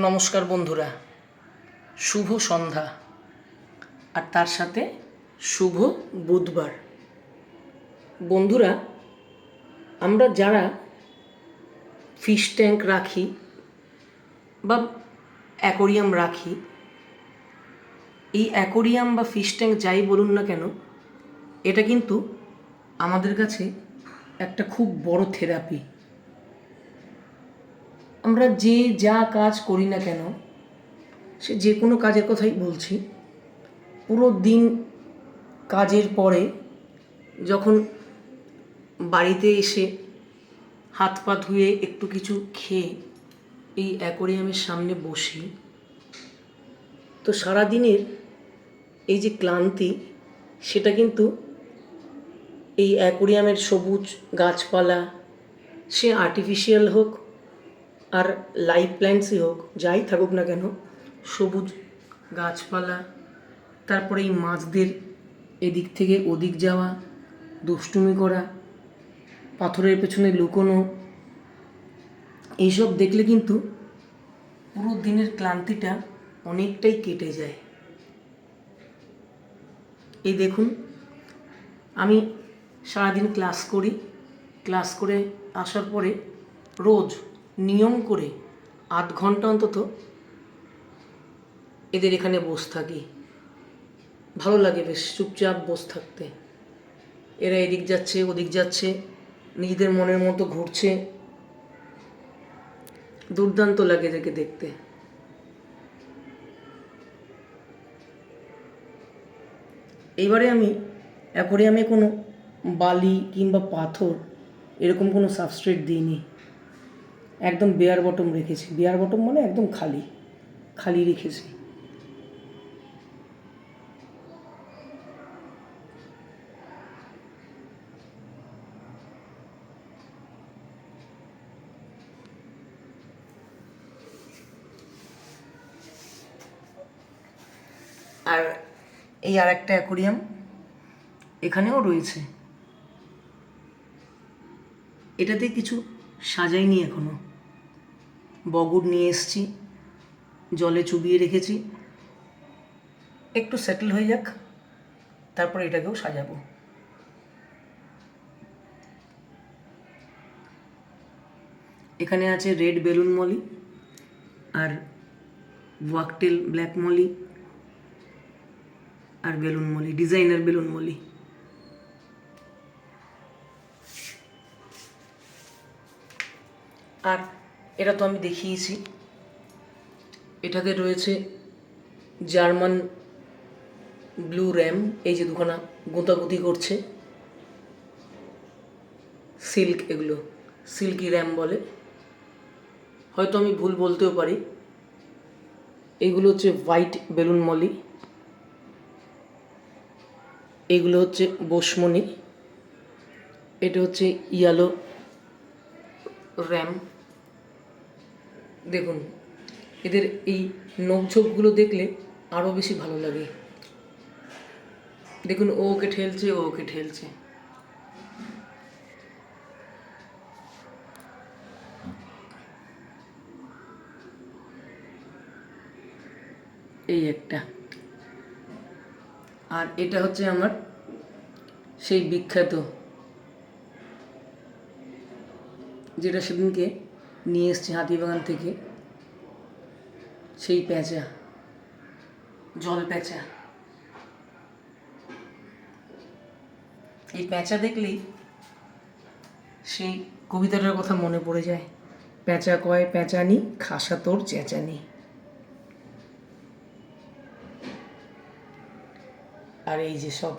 নমস্কার বন্ধুরা, শুভ সন্ধ্যা আর তার সাথে শুভ বুধবার। বন্ধুরা, আমরা যারা ফিশ ট্যাঙ্ক রাখি বা অ্যাকোরিয়াম রাখি, এই অ্যাকোরিয়াম বা ফিশ ট্যাঙ্ক যাই বলুন না কেন, এটা কিন্তু আমাদের কাছে একটা খুব বড় থেরাপি। আমরা যে যা কাজ করি না কেন, সে যে কোনো কাজের কথাই বলছি, পুরো দিন কাজের পরে যখন বাড়িতে এসে হাত পা ধুয়ে একটু কিছু খেয়ে এই অ্যাকোরিয়ামের সামনে বসি, তো সারাদিনের এই যে ক্লান্তি, সেটা কিন্তু এই অ্যাকোরিয়ামের সবুজ গাছপালা, সে আর্টিফিশিয়াল হোক আর লাইভ প্ল্যান্টসই হোক, যাই থাকুক না কেন, সবুজ গাছপালা, তারপরে এই মাছদের এদিক থেকে ওদিক যাওয়া, দুষ্টুমি করা, পাথরের পেছনে লুকোনো, এইসব দেখলে কিন্তু পুরো দিনের ক্লান্তিটা অনেকটাই কেটে যায়। এই দেখুন, আমি সারাদিন ক্লাস করি, ক্লাস করে আসার পরে রোজ নিয়ম করে 8 ঘন্টা অন্তত এদের এখানে বসে থাকি। ভালো লাগে বেশ চুপচাপ বসে থাকতে। এরা এদিক যাচ্ছে ওদিক যাচ্ছে, নিজেদের মনের মতো ঘুরছে, দুর্দান্ত লাগে এদেরকে দেখতে। এইবারে আমি অ্যাকোরিয়ামে কোনো বালি কিংবা পাথর এরকম কোনো সাবস্ট্রেট দিইনি, একদম বেয়ার বটম রেখেছি। বেয়ার বটম মানে একদম খালি খালি রেখেছি। আর এই আর একটা অ্যাকোরিয়াম এখানেও রয়েছে, এটাতে কিছু সাজাইনি এখনো। বগুড় নিয়ে এসেছি, জলে চুবিয়ে রেখেছি, একটু সেটেল হয়ে যাক, তারপর এটাকেও সাজাবো। এখানে আছে রেড বেলুন মলি আর ওয়াকটেল ব্ল্যাক মলি আর balloon molly, designer balloon molly. আর এটা তো আমি দেখিয়েছি, এটাতে রয়েছে জার্মান ব্লু র্যাম, এই যে দুখানা গোঁতাগুতি করছে, সিল্ক, এগুলো সিল্কি র্যাম বলে, হয়তো আমি ভুল বলতেও পারি। এইগুলো হচ্ছে হোয়াইট বেলুন মলি, এগুলো হচ্ছে বোসমনি, এটা হচ্ছে ইয়েলো র্যাম। দেখুন, এদের এই নখঝোপগুলো দেখলে আরও বেশি ভালো লাগে। দেখুন, ও ওকে ঠেলছে, ও ওকে ঠেলছে। এই একটা, আর এটা হচ্ছে আমার সেই বিখ্যাত, যেটা সেদিনকে নিয়ে এসছি হাতিবাগান থেকে, সেই প্যাঁচা, জল প্যাঁচা। এই প্যাঁচা দেখলেই সেই কবিতাটার কথা মনে পড়ে যায়, প্যাঁচা কয় প্যাঁচানি, খাসা তোর চেঁচানি। আর এই যে সব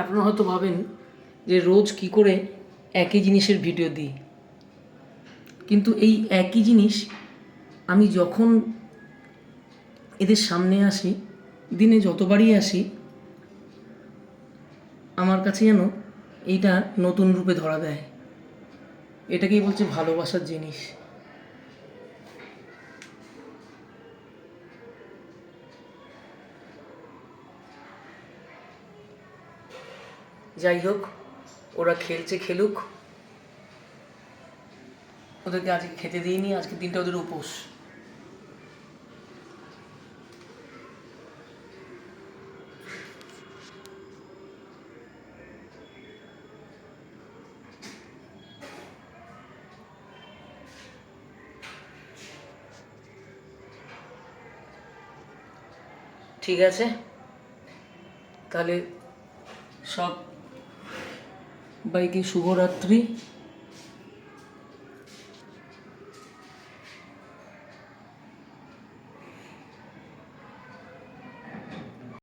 আপনারা হয়তো ভাবেন যে রোজ কি করে একই জিনিসের ভিডিও দিই, কিন্তু এই একই জিনিস আমি যখন এদের সামনে আসি, দিনে যতবারই আসি, আমার কাছে যেন এইটা নতুন রূপে ধরা দেয়। এটাকেই বলছে ভালোবাসার জিনিস। যাই হোক, ওরা খেলছে খেলুক, ওদেরকে আজকে খেতে দিইনি, আজকে দিনটা ওদের উপোস। ঠিক আছে, তাহলে সব বাইকে শুভরাত্রি।